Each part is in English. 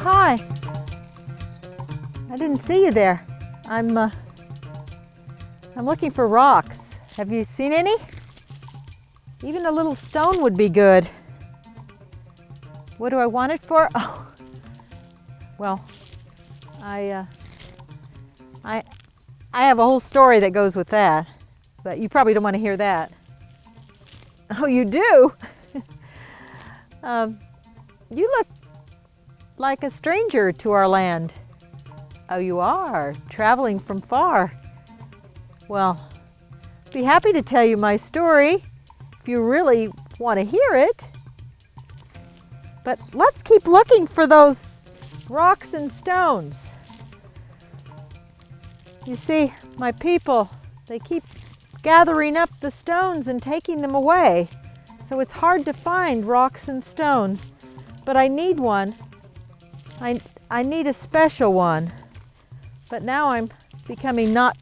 hi. I didn't see you there. I'm looking for rocks. Have you seen any? Even a little stone would be good. What do I want it for? Oh, well, I have a whole story that goes with that, but you probably don't want to hear that. Oh, you do? You look like a stranger to our land. Oh, you are, traveling from far. Well, be happy to tell you my story if you really want to hear it. But let's keep looking for those rocks and stones. You see, my people, they keep gathering up the stones and taking them away. So it's hard to find rocks and stones. But I need one. I need a special one. But now I'm becoming not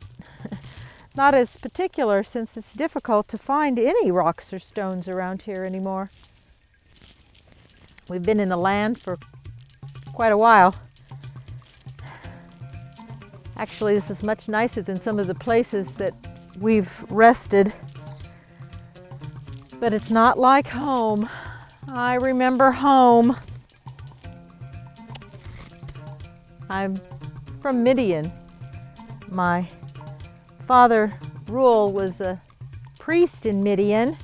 as particular, since it's difficult to find any rocks or stones around here anymore. We've been in the land for quite a while. Actually, this is much nicer than some of the places that we've rested. But it's not like home. I remember home. I'm from Midian. My father, Reuel, was a priest in Midian.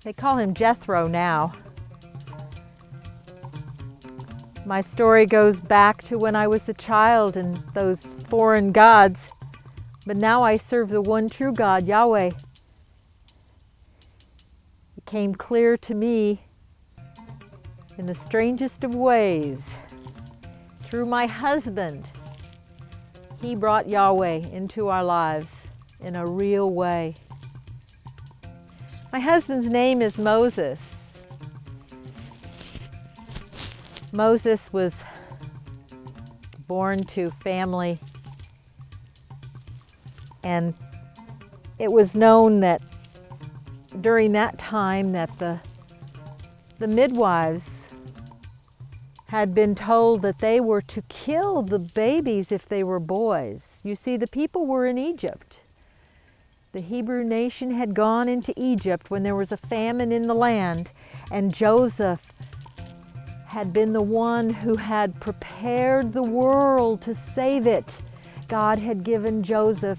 They call him Jethro now. My story goes back to when I was a child and those foreign gods, but now I serve the one true God, Yahweh. It came clear to me in the strangest of ways. Through my husband, he brought Yahweh into our lives in a real way. My husband's name is Moses. Moses was born to family, and it was known that during that time that the midwives had been told that they were to kill the babies if they were boys. You see, the people were in Egypt. The Hebrew nation had gone into Egypt when there was a famine in the land, and Joseph had been the one who had prepared the world to save it. God had given Joseph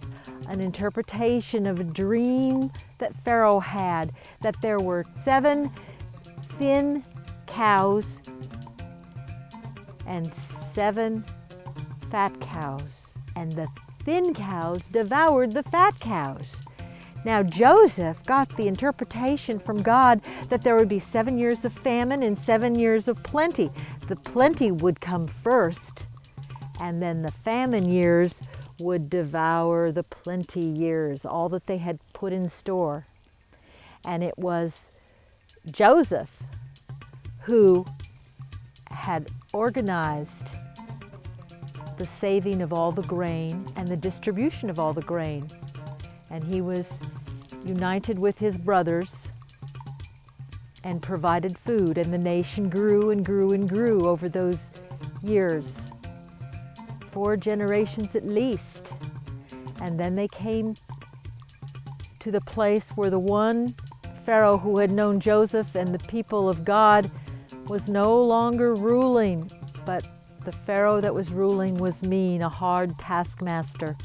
an interpretation of a dream that Pharoh had, that there were 7 thin cows and 7 fat cows, and the thin cows devoured the fat cows. Now Joseph got the interpretation from God that there would be 7 years of famine and 7 years of plenty. The plenty would come first, and then the famine years would devour the plenty years, all that they had put in store. And it was Joseph who had organized the saving of all the grain and the distribution of all the grain. And he was united with his brothers and provided food, and the nation grew and grew and grew over those years, 4 generations at least. And then they came to the place where the one Pharoh who had known Joseph and the people of God was no longer ruling, but the Pharoah that was ruling was mean, a hard taskmaster.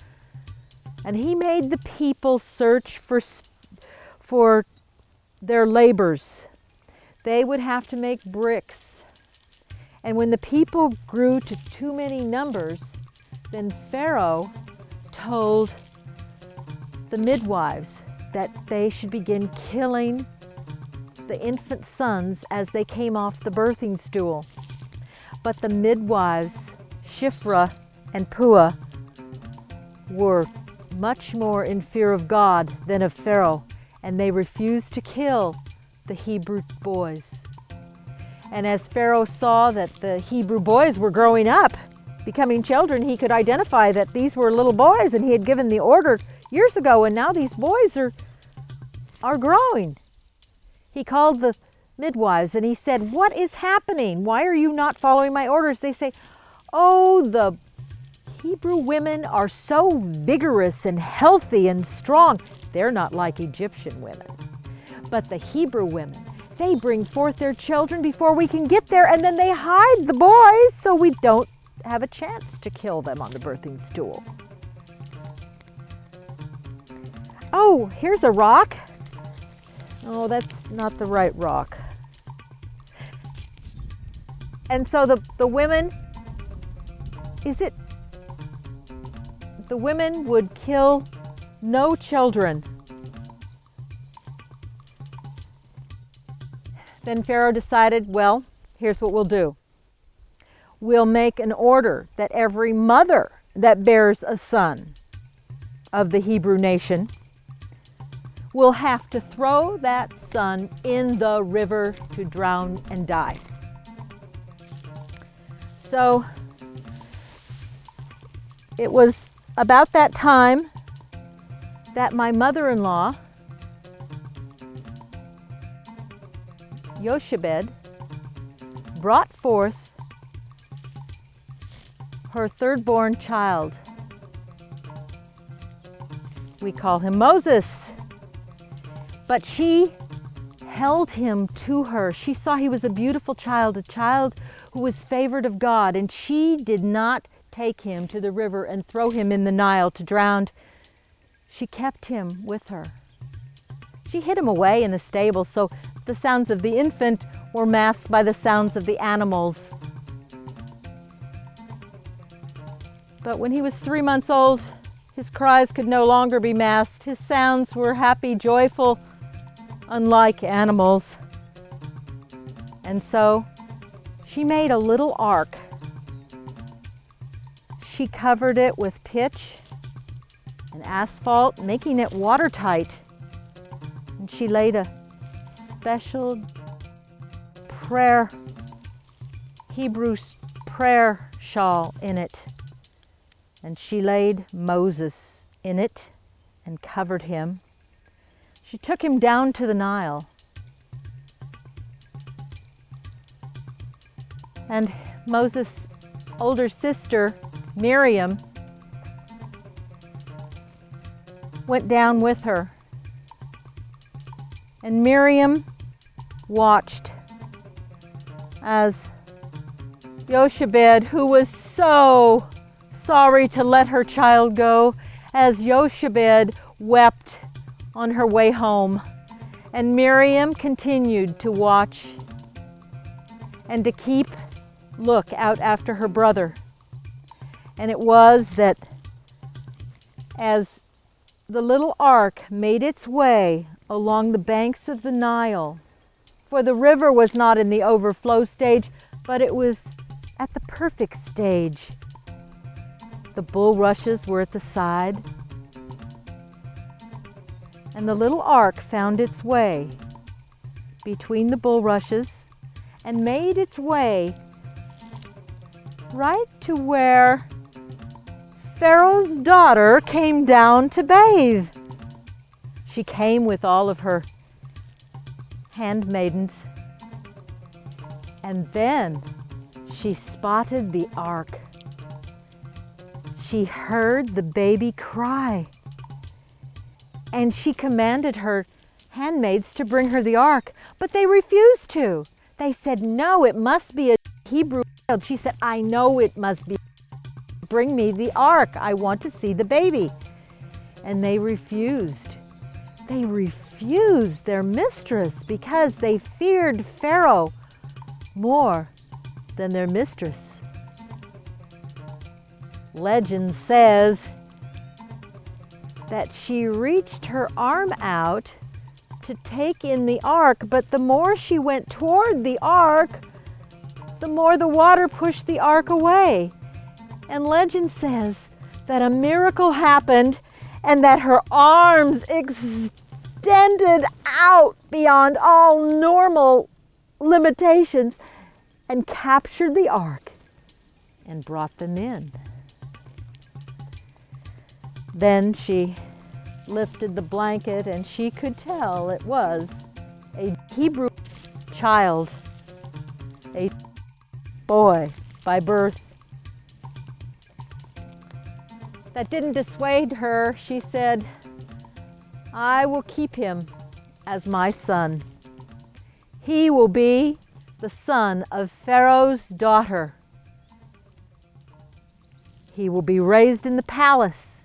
And he made the people search for their labors. They would have to make bricks. And when the people grew to too many numbers, then Pharoah told the midwives that they should begin killing the infant sons as they came off the birthing stool. But the midwives, Shiphrah and Puah, were much more in fear of God than of Pharoah, and they refused to kill the Hebrew boys. And as Pharoah saw that the Hebrew boys were growing up, becoming children, he could identify that these were little boys, and he had given the order years ago, and now these boys are growing. He called midwives, and he said, "What is happening? Why are you not following my orders?" They say, "Oh, the Hebrew women are so vigorous and healthy and strong. They're not like Egyptian women. But the Hebrew women, they bring forth their children before we can get there, and then they hide the boys so we don't have a chance to kill them on the birthing stool." Oh, here's a rock. Oh, that's not the right rock. And so the women, the women would kill no children. Then Pharaoh decided, well, here's what we'll do. We'll make an order that every mother that bears a son of the Hebrew nation will have to throw that son in the river to drown and die. So it was about that time that my mother-in-law, Jochebed, brought forth her third-born child. We call him Moses. But she held him to her. She saw he was a beautiful child, a child who was favored of God, and she did not take him to the river and throw him in the Nile to drown. She kept him with her. She hid him away in the stable, so the sounds of the infant were masked by the sounds of the animals. But when he was 3 months old, his cries could no longer be masked. His sounds were happy, joyful, unlike animals. And so she made a little ark. She covered it with pitch and asphalt, making it watertight. And she laid a special Hebrew prayer shawl in it. And she laid Moses in it and covered him. She took him down to the Nile. And Moses' older sister, Miriam, went down with her. And Miriam watched as Jochebed, who was so sorry to let her child go, as Jochebed wept on her way home. And Miriam continued to watch and to keep look out after her brother. And it was that as the little ark made its way along the banks of the Nile, for the river was not in the overflow stage, but it was at the perfect stage. The bulrushes were at the side, and the little ark found its way between the bulrushes and made its way right to where Pharaoh's daughter came down to bathe. She came with all of her handmaidens, and then she spotted the ark. She heard the baby cry, and she commanded her handmaids to bring her the ark, but they refused to. They said, "No, it must be a Hebrew child." She said, "I know it must be. Bring me the ark. I want to see the baby." And they refused. They refused their mistress because they feared Pharaoh more than their mistress. Legend says that she reached her arm out to take in the ark, but the more she went toward the ark, the more the water pushed the ark away. And legend says that a miracle happened and that her arms extended out beyond all normal limitations and captured the ark and brought them in. Then she lifted the blanket and she could tell it was a Hebrew child, a boy by birth. That didn't dissuade her. She said, I will keep him as my son. He will be the son of Pharaoh's daughter. He will be raised in the palace.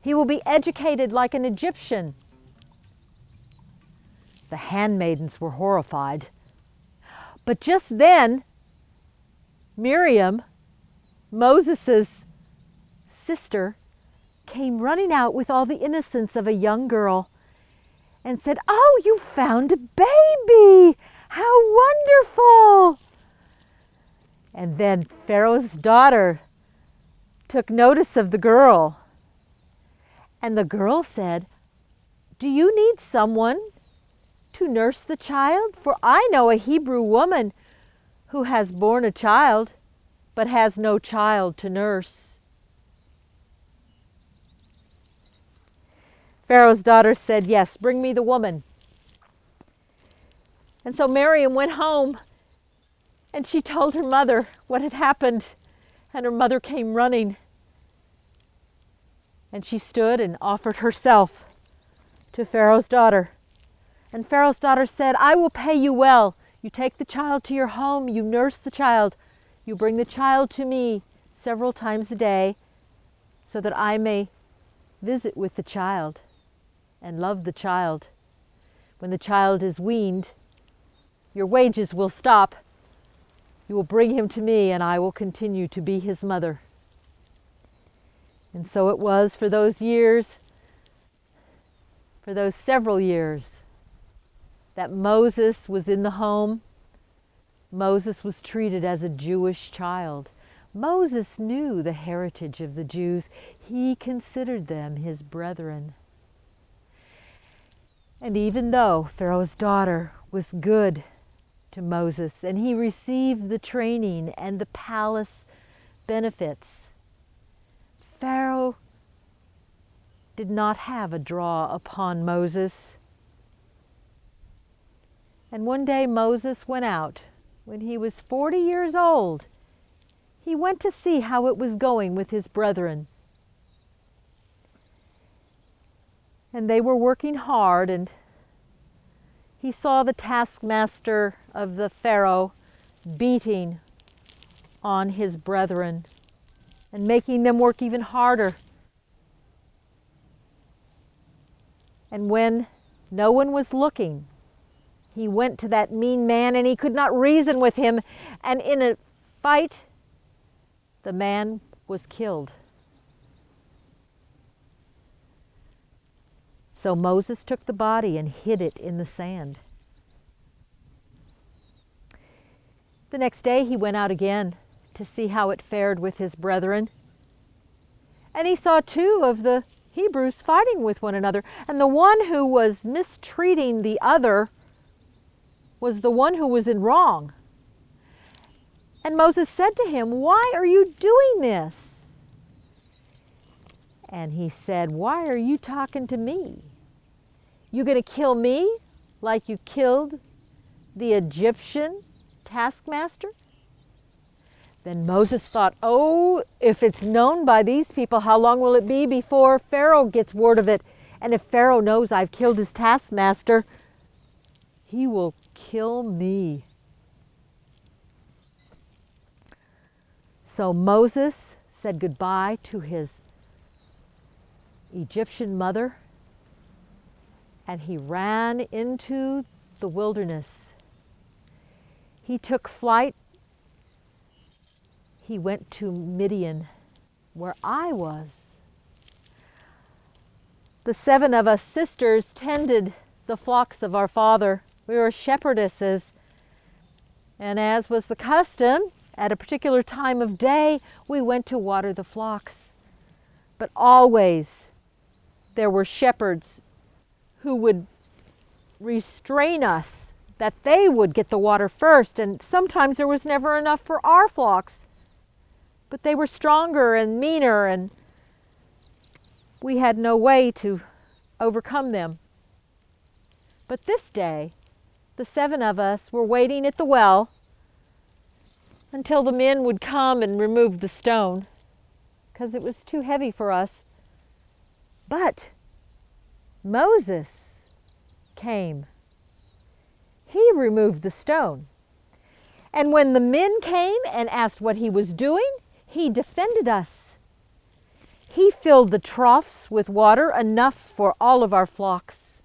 He will be educated like an Egyptian. The handmaidens were horrified. But just then, Miriam, Moses' sister, came running out with all the innocence of a young girl and said, "Oh, you found a baby! How wonderful!" And then Pharaoh's daughter took notice of the girl. And the girl said, "Do you need someone to nurse the child? For I know a Hebrew woman who has borne a child, but has no child to nurse." Pharaoh's daughter said, "Yes, bring me the woman." And so Miriam went home and she told her mother what had happened. And her mother came running. And she stood and offered herself to Pharaoh's daughter. And Pharaoh's daughter said, "I will pay you well. You take the child to your home, you nurse the child, you bring the child to me several times a day so that I may visit with the child and love the child. When the child is weaned, your wages will stop. You will bring him to me and I will continue to be his mother." And so it was for those years, for those several years, that Moses was in the home. Moses was treated as a Jewish child. Moses knew the heritage of the Jews. He considered them his brethren. And even though Pharaoh's daughter was good to Moses and he received the training and the palace benefits, Pharaoh did not have a draw upon Moses. And one day Moses went out. When he was 40 years old, he went to see how it was going with his brethren. And they were working hard, and he saw the taskmaster of the Pharaoh beating on his brethren and making them work even harder. And when no one was looking, he went to that mean man and he could not reason with him. And in a fight, the man was killed. So Moses took the body and hid it in the sand. The next day he went out again to see how it fared with his brethren. And he saw two of the Hebrews fighting with one another. And the one who was mistreating the other was the one who was in wrong. And Moses said to him, "Why are you doing this?" And he said, "Why are you talking to me? You going to kill me like you killed the Egyptian taskmaster?" Then Moses thought, "Oh, if it's known by these people, how long will it be before Pharaoh gets word of it? And if Pharaoh knows I've killed his taskmaster, he will kill me." So Moses said goodbye to his Egyptian mother, and he ran into the wilderness. He took flight. He went to Midian, where I was. The 7 of us sisters tended the flocks of our father. We were shepherdesses. And as was the custom, at a particular time of day, we went to water the flocks. But always there were shepherds who would restrain us, that they would get the water first. And sometimes there was never enough for our flocks. But they were stronger and meaner, and we had no way to overcome them. But this day, the 7 of us were waiting at the well until the men would come and remove the stone, because it was too heavy for us. But Moses came. He removed the stone. And when the men came and asked what he was doing, he defended us. He filled the troughs with water, enough for all of our flocks.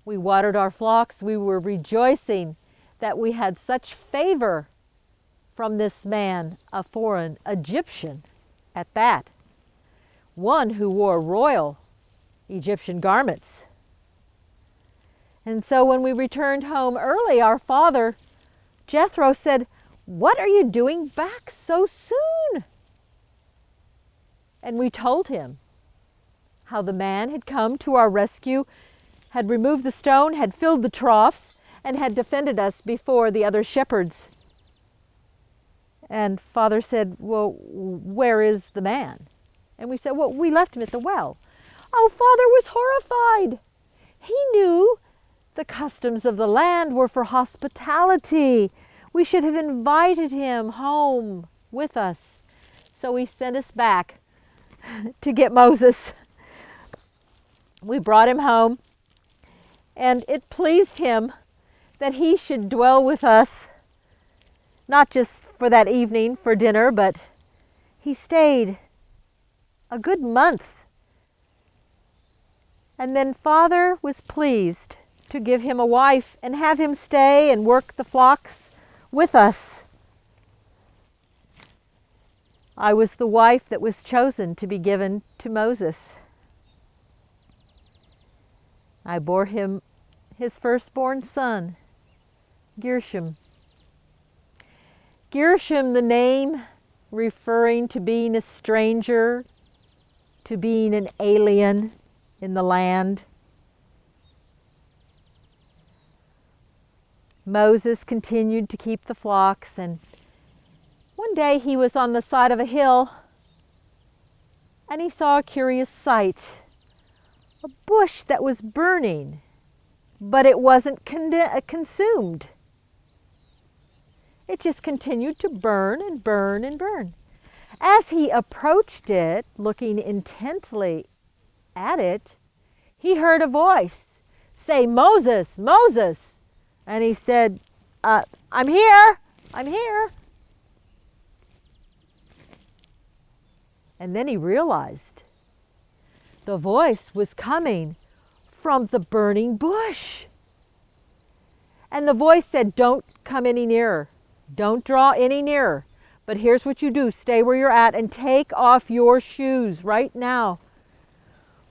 We watered our flocks. We were rejoicing that we had such favor from this man, a foreign Egyptian at that, one who wore royal Egyptian garments. And so when we returned home early, our father, Jethro, said, "What are you doing back so soon?" And we told him how the man had come to our rescue, had removed the stone, had filled the troughs, and had defended us before the other shepherds. And Father said, "Well, where is the man?" And we said, "Well, we left him at the well." Oh, Father was horrified. He knew the customs of the land were for hospitality. We should have invited him home with us. So he sent us back to get Moses. We brought him home, and it pleased him that he should dwell with us, not just for that evening for dinner, but he stayed a good month. And then Father was pleased to give him a wife and have him stay and work the flocks with us. I was the wife that was chosen to be given to Moses. I bore him his firstborn son, Gershom. Gershom, the name referring to being a stranger, to being an alien in the land. Moses continued to keep the flocks, and one day he was on the side of a hill and he saw a curious sight. A bush that was burning, but it wasn't consumed. It just continued to burn and burn and burn. As he approached it, looking intently at it, he heard a voice say, "Moses, Moses." And he said, I'm here. And then he realized the voice was coming from the burning bush. And the voice said, "Don't come any nearer. Don't draw any nearer. But here's what you do. Stay where you're at and take off your shoes right now.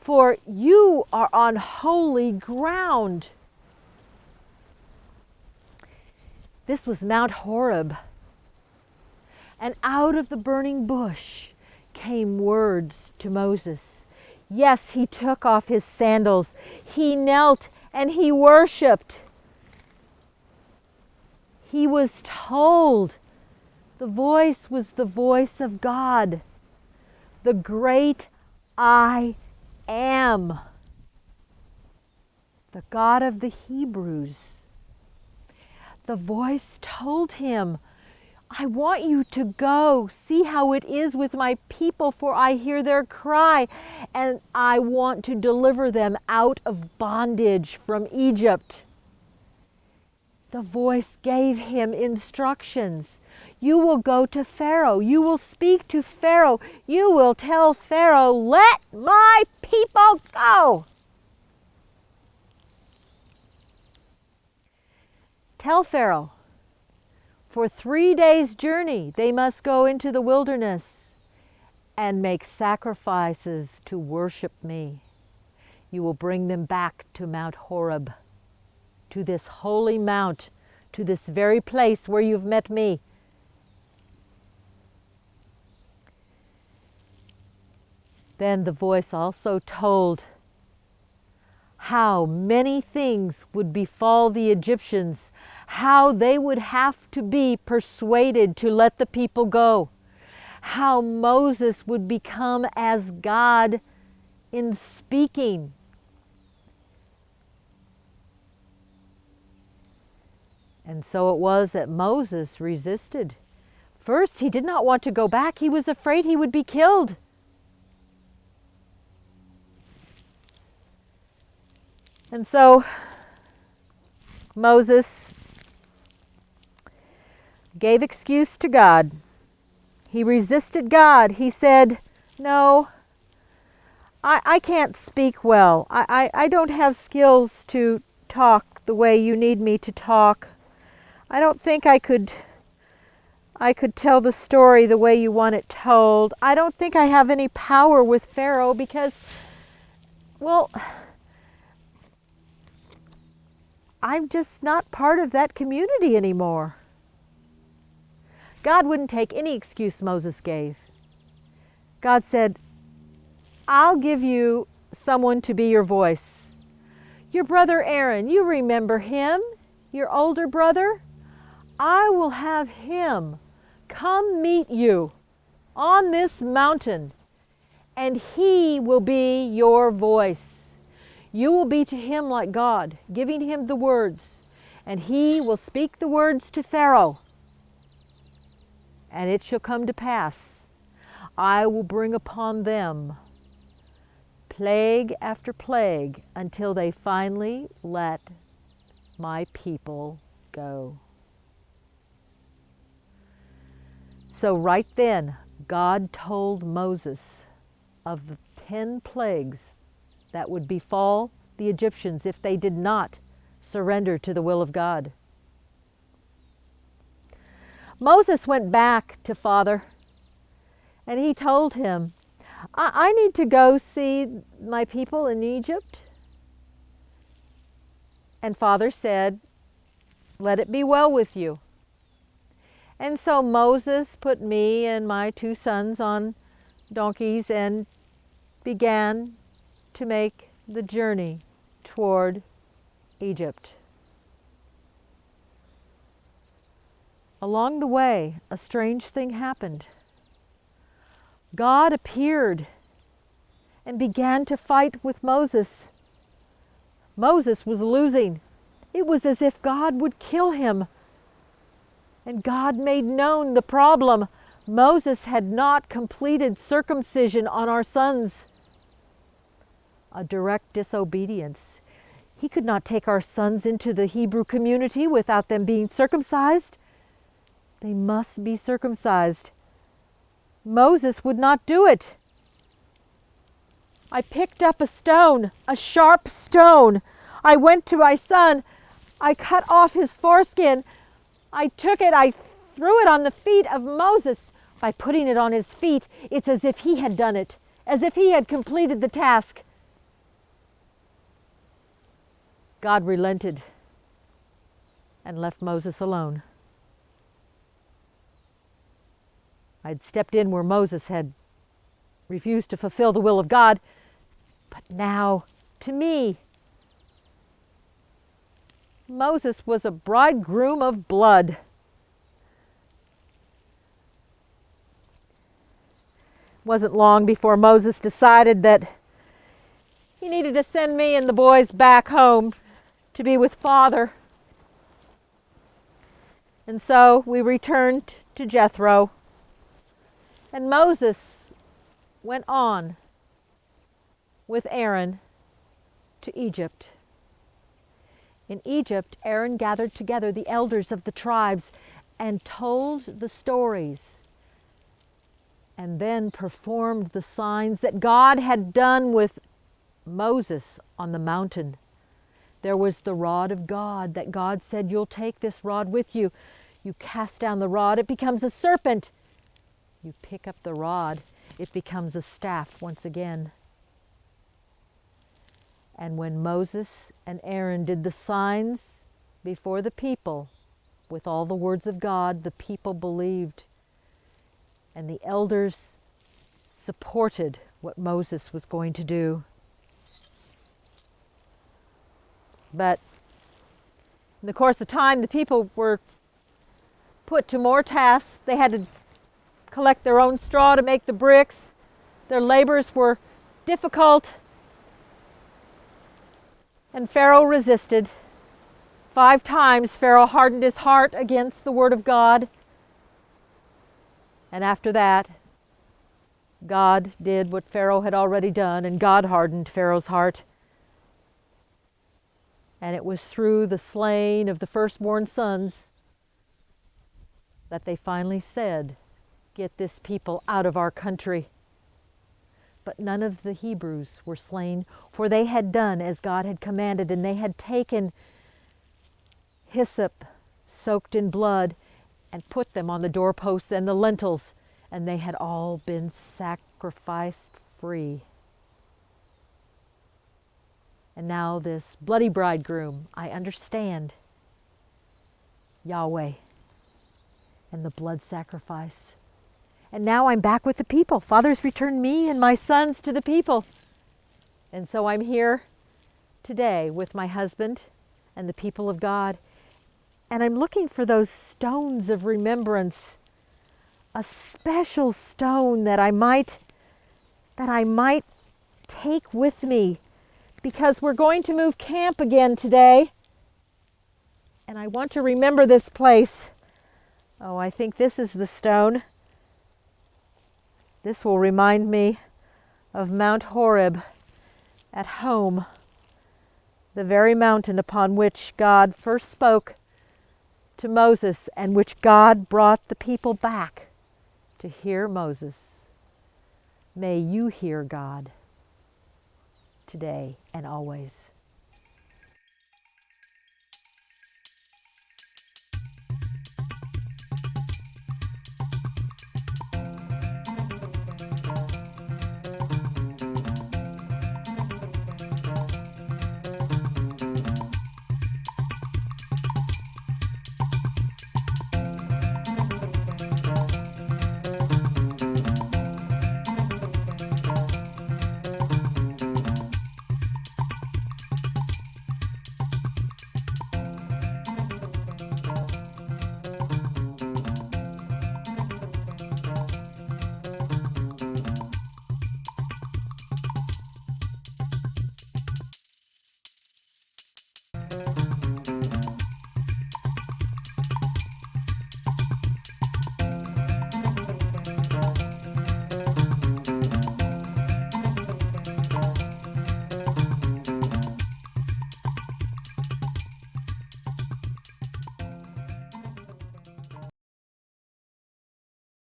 For you are on holy ground." This was Mount Horeb. And out of the burning bush came words to Moses. Yes, he took off his sandals. He knelt and he worshiped. He was told the voice was the voice of God, the great I am, the God of the Hebrews. The voice told him, "I want you to go see how it is with my people, for I hear their cry, and I want to deliver them out of bondage from Egypt." The voice gave him instructions. You will go to Pharaoh. You will speak to Pharaoh. You will tell Pharaoh, "Let my people go." Tell Pharaoh, for 3 days' journey they must go into the wilderness and make sacrifices to worship me. You will bring them back to Mount Horeb, to this holy mount, to this very place where you've met me. Then the voice also told how many things would befall the Egyptians, how they would have to be persuaded to let the people go, how Moses would become as God in speaking. And so it was that Moses resisted. First, he did not want to go back. He was afraid he would be killed. And so Moses gave excuse to God. He resisted God. He said, no, I can't speak well. I don't have skills to talk the way you need me to talk. I don't think I could tell the story the way you want it told. I don't think I have any power with Pharaoh because, well, I'm just not part of that community anymore. God wouldn't take any excuse Moses gave. God said, I'll give you someone to be your voice. Your brother Aaron, you remember him, your older brother? I will have him come meet you on this mountain, and he will be your voice. You will be to him like God, giving him the words, and he will speak the words to Pharaoh. And it shall come to pass, I will bring upon them plague after plague until they finally let my people go. So right then, God told Moses of the 10 plagues that would befall the Egyptians if they did not surrender to the will of God. Moses went back to Father, and he told him, I need to go see my people in Egypt. And Father said, let it be well with you. And so Moses put me and my 2 sons on donkeys and began to make the journey toward Egypt. Along the way, a strange thing happened. God appeared and began to fight with Moses. Moses was losing. It was as if God would kill him. And God made known the problem. Moses had not completed circumcision on our sons. A direct disobedience. He could not take our sons into the Hebrew community without them being circumcised. They must be circumcised. Moses would not do it. I picked up a stone, a sharp stone. I went to my son. I cut off his foreskin. I took it, I threw it on the feet of Moses. By putting it on his feet, it's as if he had done it, as if he had completed the task. God relented and left Moses alone. I'd stepped in where Moses had refused to fulfill the will of God, but now, to me, Moses was a bridegroom of blood. It wasn't long before Moses decided that he needed to send me and the boys back home to be with Father. And so we returned to Jethro, and Moses went on with Aaron to Egypt. In Egypt, Aaron gathered together the elders of the tribes and told the stories, and then performed the signs that God had done with Moses on the mountain. There was the rod of God that God said, you'll take this rod with you. You cast down the rod, it becomes a serpent. You pick up the rod, it becomes a staff once again. And when Moses and Aaron did the signs before the people with all the words of God, the people believed. And the elders supported what Moses was going to do. But in the course of time, the people were put to more tasks. They had to collect their own straw to make the bricks. Their labors were difficult. And Pharaoh resisted. 5 times Pharaoh hardened his heart against the word of God. And after that, God did what Pharaoh had already done, and God hardened Pharaoh's heart. And it was through the slaying of the firstborn sons that they finally said, "Get this people out of our country." But none of the Hebrews were slain, for they had done as God had commanded, and they had taken hyssop soaked in blood and put them on the doorposts and the lintels, and they had all been sacrificed free. And now this bloody bridegroom, I understand Yahweh and the blood sacrifice. And now I'm back with the people. Father's returned me and my sons to the people. And so I'm here today with my husband and the people of God. And I'm looking for those stones of remembrance, a special stone that I might take with me, because we're going to move camp again today. And I want to remember this place. Oh, I think this is the stone. This will remind me of Mount Horeb at home, the very mountain upon which God first spoke to Moses, and which God brought the people back to hear Moses. May you hear God today and always.